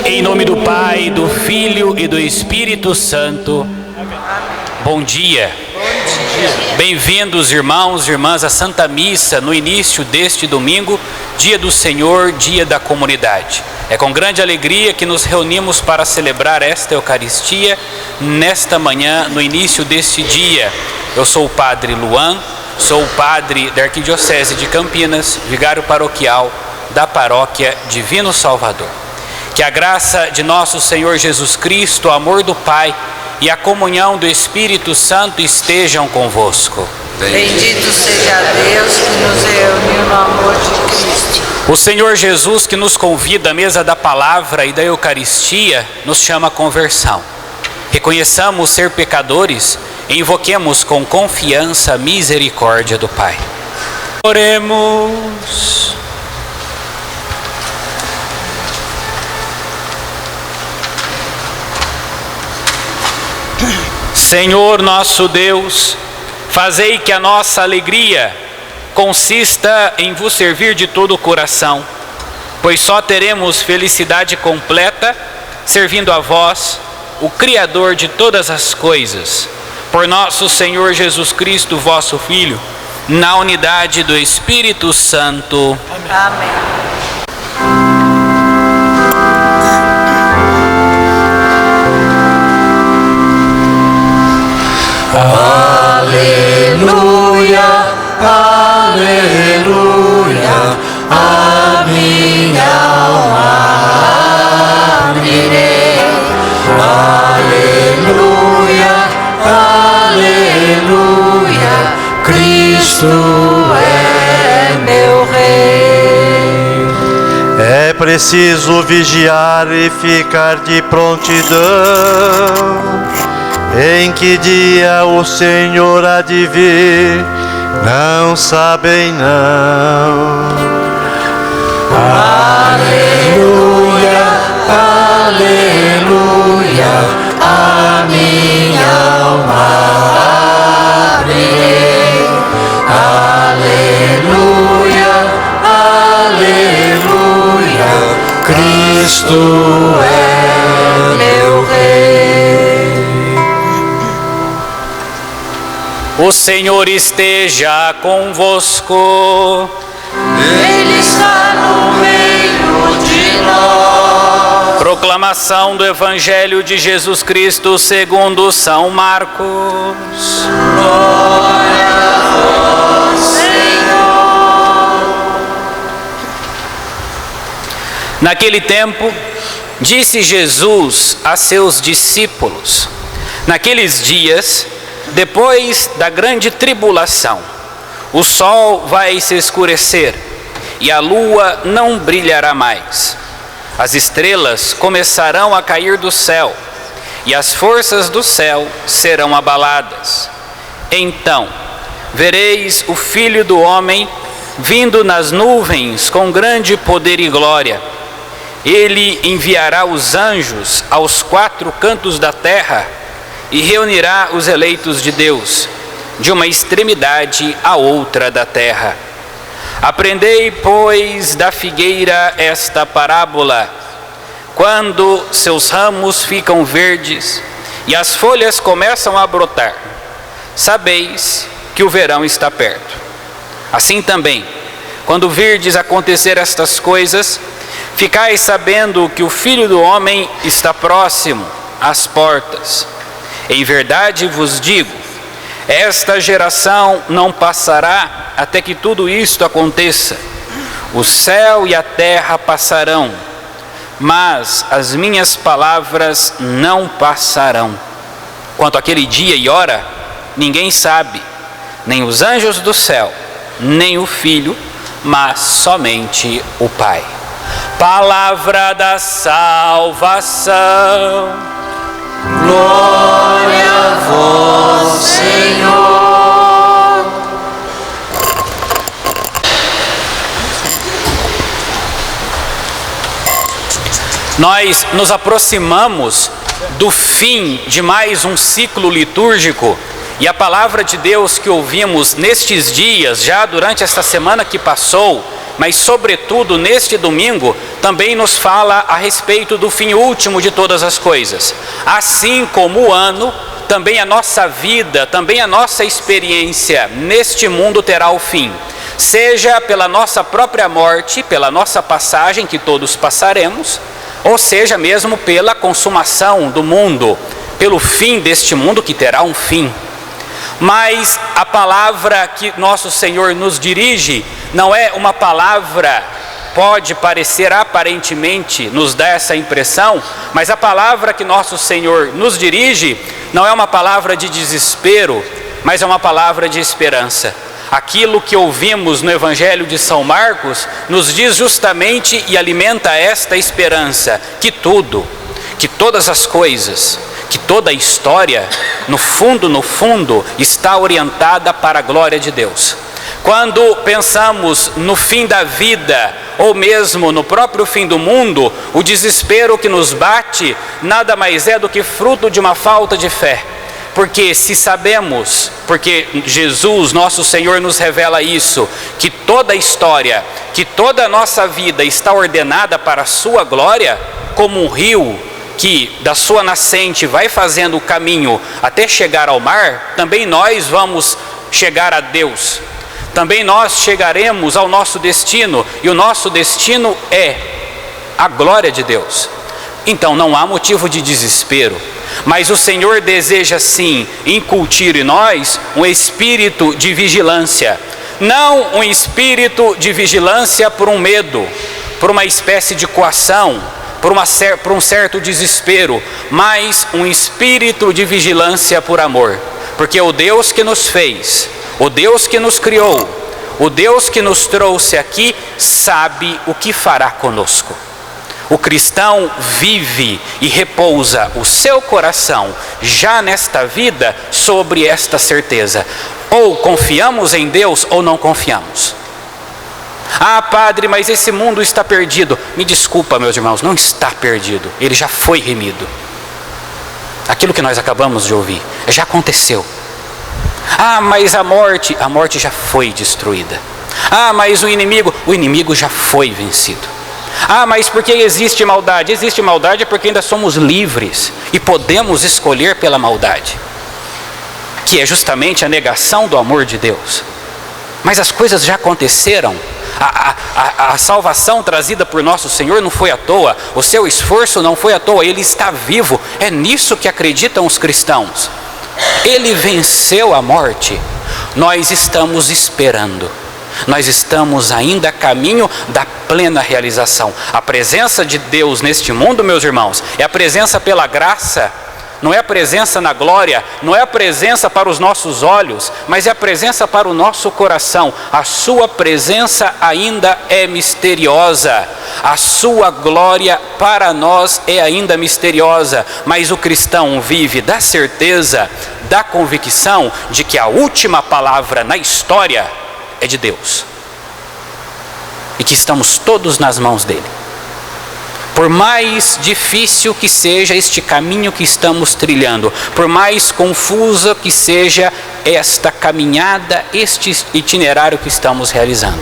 Em nome do Pai, do Filho e do Espírito Santo. Bom dia. Bem-vindos, irmãos e irmãs, à Santa Missa no início deste domingo, dia do Senhor, dia da comunidade. É com grande alegria que nos reunimos para celebrar esta Eucaristia nesta manhã, no início deste dia. Eu sou o Padre Luan, sou o Padre da Arquidiocese de Campinas, vigário paroquial da Paróquia Divino Salvador. Que a graça de nosso Senhor Jesus Cristo, o amor do Pai e a comunhão do Espírito Santo estejam convosco. Bendito seja Deus que nos reuniu no amor de Cristo. O Senhor Jesus, que nos convida à mesa da palavra e da Eucaristia, nos chama à conversão. Reconheçamos ser pecadores e invoquemos com confiança a misericórdia do Pai. Oremos. Senhor nosso Deus, fazei que a nossa alegria consista em vos servir de todo o coração, pois só teremos felicidade completa servindo a vós, o Criador de todas as coisas, por nosso Senhor Jesus Cristo, vosso Filho, na unidade do Espírito Santo. Amém. Aleluia, aleluia, a minha alma abrirei. Aleluia, aleluia, Cristo é meu Rei. É preciso vigiar e ficar de prontidão. Em que dia o Senhor há de vir, não sabem não. Aleluia, aleluia, a minha alma abrirei. Aleluia, aleluia, Cristo é meu Rei. O Senhor esteja convosco. Ele está no meio de nós. Proclamação do Evangelho de Jesus Cristo segundo São Marcos. Glória a vós, Senhor. Naquele tempo, disse Jesus a seus discípulos: naqueles dias, depois da grande tribulação, o sol vai se escurecer e a lua não brilhará mais. As estrelas começarão a cair do céu e as forças do céu serão abaladas. Então, vereis o Filho do Homem vindo nas nuvens com grande poder e glória. Ele enviará os anjos aos quatro cantos da terra e reunirá os eleitos de Deus, de uma extremidade à outra da terra. Aprendei, pois, da figueira esta parábola. Quando seus ramos ficam verdes e as folhas começam a brotar, sabeis que o verão está perto. Assim também, quando virdes acontecer estas coisas, ficais sabendo que o Filho do Homem está próximo às portas. Em verdade vos digo, esta geração não passará até que tudo isto aconteça. O céu e a terra passarão, mas as minhas palavras não passarão. Quanto àquele dia e hora, ninguém sabe, nem os anjos do céu, nem o Filho, mas somente o Pai. Palavra da salvação. Glória a vós, Senhor. Nós nos aproximamos do fim de mais um ciclo litúrgico e a palavra de Deus que ouvimos nestes dias, já durante esta semana que passou, mas sobretudo neste domingo, também nos fala a respeito do fim último de todas as coisas. Assim como o ano, também a nossa vida, também a nossa experiência neste mundo terá o fim. Seja pela nossa própria morte, pela nossa passagem, que todos passaremos, ou seja mesmo pela consumação do mundo, pelo fim deste mundo que terá um fim. Mas a palavra que nosso Senhor nos dirige não é uma palavra, pode parecer aparentemente, nos dá essa impressão, mas a palavra que nosso Senhor nos dirige não é uma palavra de desespero, mas é uma palavra de esperança. Aquilo que ouvimos no Evangelho de São Marcos nos diz justamente e alimenta esta esperança, que tudo, que todas as coisas, que toda a história, no fundo, está orientada para a glória de Deus. Quando pensamos no fim da vida, ou mesmo no próprio fim do mundo, o desespero que nos bate nada mais é do que fruto de uma falta de fé. Porque se sabemos, porque Jesus, nosso Senhor, nos revela isso, que toda a história, que toda a nossa vida está ordenada para a sua glória, como um rio que da sua nascente vai fazendo o caminho até chegar ao mar, também nós vamos chegar a Deus. Também nós chegaremos ao nosso destino, e o nosso destino é a glória de Deus. Então não há motivo de desespero, mas o Senhor deseja sim incutir em nós um espírito de vigilância, não um espírito de vigilância por um medo, por uma espécie de coação, por um certo desespero, mas um espírito de vigilância por amor, porque o Deus que nos fez, o Deus que nos criou, o Deus que nos trouxe aqui, sabe o que fará conosco. O cristão vive e repousa o seu coração, já nesta vida, sobre esta certeza. Ou confiamos em Deus ou não confiamos. Ah, padre, mas esse mundo está perdido. Me desculpa, meus irmãos, não está perdido. Ele já foi remido. Aquilo que nós acabamos de ouvir, já aconteceu. Ah, mas a morte já foi destruída. Ah, mas o inimigo já foi vencido. Ah, mas por que existe maldade? Existe maldade porque ainda somos livres e podemos escolher pela maldade, que é justamente a negação do amor de Deus. Mas as coisas já aconteceram. A salvação trazida por nosso Senhor não foi à toa, o seu esforço não foi à toa, Ele está vivo. É nisso que acreditam os cristãos. Ele venceu a morte. Nós estamos esperando. Nós estamos ainda a caminho da plena realização. A presença de Deus neste mundo, meus irmãos, é a presença pela graça. Não é a presença na glória, não é a presença para os nossos olhos, mas é a presença para o nosso coração. A sua presença ainda é misteriosa. A sua glória para nós é ainda misteriosa. Mas o cristão vive da certeza, da convicção de que a última palavra na história é de Deus. E que estamos todos nas mãos dele. Por mais difícil que seja este caminho que estamos trilhando, por mais confusa que seja esta caminhada, este itinerário que estamos realizando.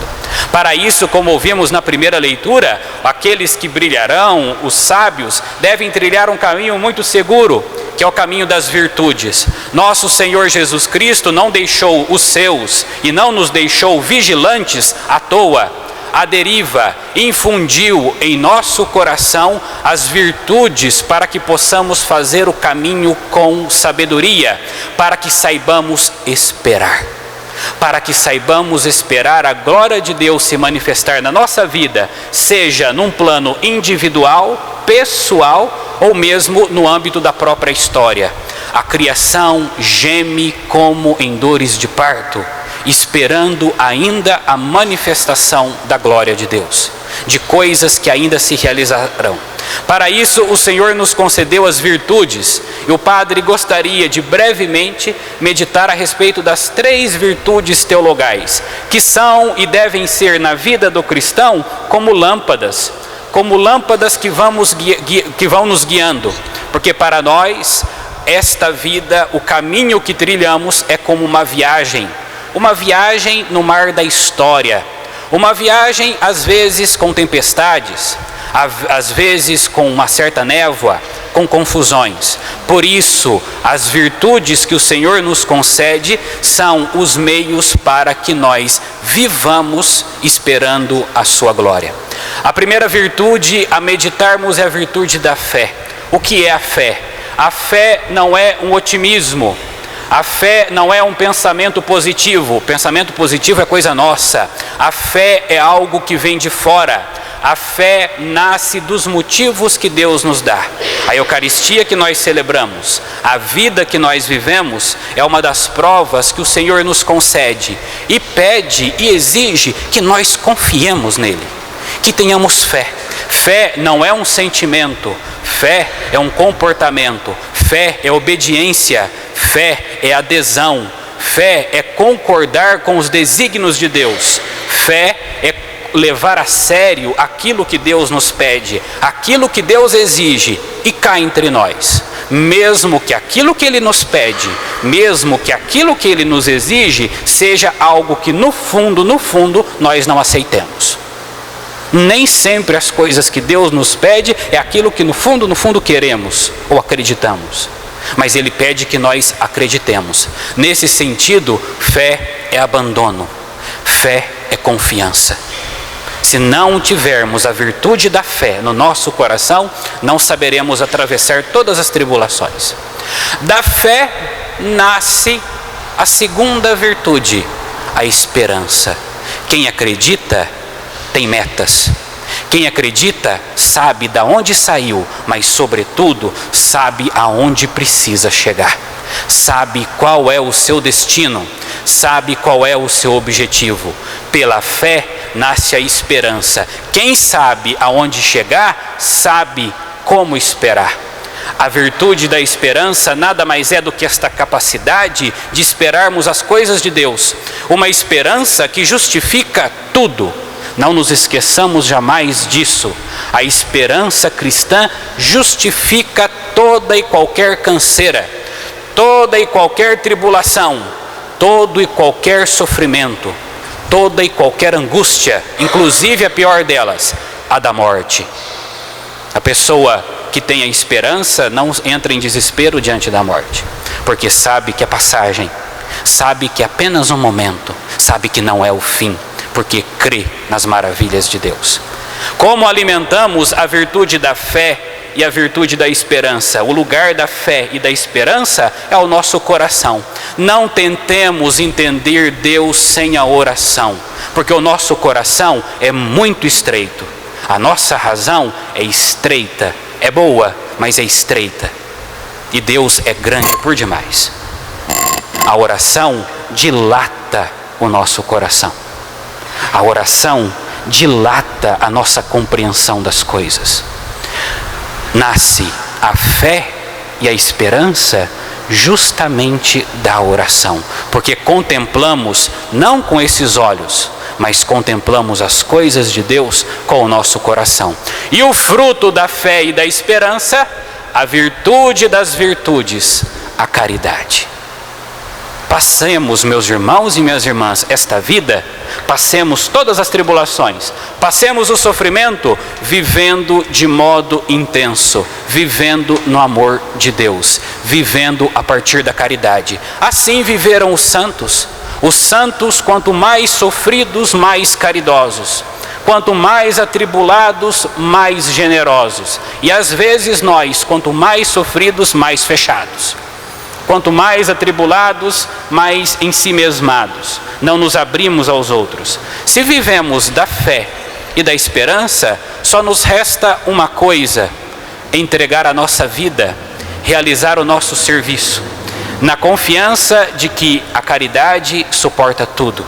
Para isso, como ouvimos na primeira leitura, aqueles que brilharão, os sábios, devem trilhar um caminho muito seguro, que é o caminho das virtudes. Nosso Senhor Jesus Cristo não deixou os seus e não nos deixou vigilantes à toa, à deriva, infundiu em nosso coração as virtudes para que possamos fazer o caminho com sabedoria, para que saibamos esperar. Para que saibamos esperar a glória de Deus se manifestar na nossa vida, seja num plano individual, pessoal ou mesmo no âmbito da própria história. A criação geme como em dores de parto, esperando ainda a manifestação da glória de Deus, de coisas que ainda se realizarão. Para isso, o Senhor nos concedeu as virtudes, e o padre gostaria de brevemente meditar a respeito das 3 virtudes teologais, que são e devem ser na vida do cristão como lâmpadas, como lâmpadas que vão nos guiando, porque para nós, esta vida, o caminho que trilhamos é como uma viagem no mar da história, uma viagem às vezes com tempestades, às vezes com uma certa névoa, com confusões. Por isso, as virtudes que o Senhor nos concede são os meios para que nós vivamos esperando a sua glória. A primeira virtude a meditarmos é a virtude da fé. O que é a fé? A fé não é um otimismo. A fé não é um pensamento positivo. O pensamento positivo é coisa nossa. A fé é algo que vem de fora. A fé nasce dos motivos que Deus nos dá. A Eucaristia que nós celebramos, a vida que nós vivemos, é uma das provas que o Senhor nos concede e pede e exige que nós confiemos nele, que tenhamos fé. Fé não é um sentimento, fé é um comportamento, fé é obediência, fé é adesão, fé é concordar com os desígnios de Deus, fé é levar a sério aquilo que Deus nos pede, aquilo que Deus exige, e cá entre nós, mesmo que aquilo que Ele nos pede, mesmo que aquilo que Ele nos exige, seja algo que no fundo, nós não aceitemos. Nem sempre as coisas que Deus nos pede é aquilo que no fundo queremos ou acreditamos, mas Ele pede que nós acreditemos. Nesse sentido, fé é abandono, fé é confiança. Se não tivermos a virtude da fé no nosso coração, não saberemos atravessar todas as tribulações. Da fé nasce a segunda virtude, a esperança. Quem acredita tem metas. Quem acredita sabe de onde saiu, mas sobretudo sabe aonde precisa chegar. Sabe qual é o seu destino, sabe qual é o seu objetivo. Pela fé nasce a esperança. Quem sabe aonde chegar, sabe como esperar. A virtude da esperança nada mais é do que esta capacidade de esperarmos as coisas de Deus. Uma esperança que justifica tudo. Não nos esqueçamos jamais disso. A esperança cristã justifica toda e qualquer canseira, toda e qualquer tribulação, todo e qualquer sofrimento, toda e qualquer angústia, inclusive a pior delas, a da morte. A pessoa que tem a esperança não entra em desespero diante da morte, porque sabe que é passagem, sabe que é apenas um momento, sabe que não é o fim, porque crê nas maravilhas de Deus. Como alimentamos a virtude da fé e a virtude da esperança? O lugar da fé e da esperança é o nosso coração. Não tentemos entender Deus sem a oração, porque o nosso coração é muito estreito. A nossa razão é estreita, é boa, mas é estreita. E Deus é grande por demais. A oração dilata o nosso coração. A oração dilata a nossa compreensão das coisas. Nasce a fé e a esperança justamente da oração, porque contemplamos não com esses olhos, mas contemplamos as coisas de Deus com o nosso coração. E o fruto da fé e da esperança, a virtude das virtudes, a caridade. Passemos, meus irmãos e minhas irmãs, esta vida, passemos todas as tribulações, passemos o sofrimento, vivendo de modo intenso, vivendo no amor de Deus, vivendo a partir da caridade. Assim viveram os santos. Os santos, quanto mais sofridos, mais caridosos. Quanto mais atribulados, mais generosos. E às vezes nós, quanto mais sofridos, mais fechados. Quanto mais atribulados, mais ensimesmados. Não nos abrimos aos outros. Se vivemos da fé e da esperança, só nos resta uma coisa: entregar a nossa vida, realizar o nosso serviço, na confiança de que a caridade suporta tudo,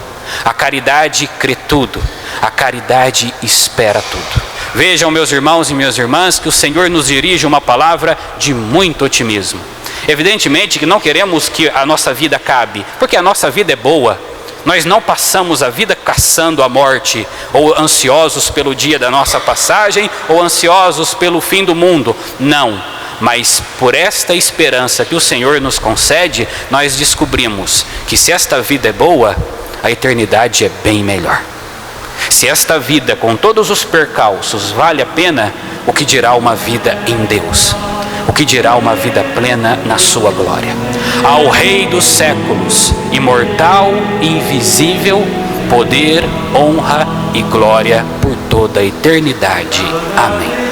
a caridade crê tudo, a caridade espera tudo. Vejam, meus irmãos e minhas irmãs, que o Senhor nos dirige uma palavra de muito otimismo. Evidentemente que não queremos que a nossa vida acabe, porque a nossa vida é boa, Nós não passamos a vida caçando a morte, ou ansiosos pelo dia da nossa passagem, ou ansiosos pelo fim do mundo. Não, mas por esta esperança que o Senhor nos concede, nós descobrimos que se esta vida é boa, a eternidade é bem melhor. Se esta vida com todos os percalços vale a pena, o que dirá uma vida em Deus? O que dirá uma vida plena na sua glória? Ao Rei dos séculos, imortal e invisível, poder, honra e glória por toda a eternidade. Amém.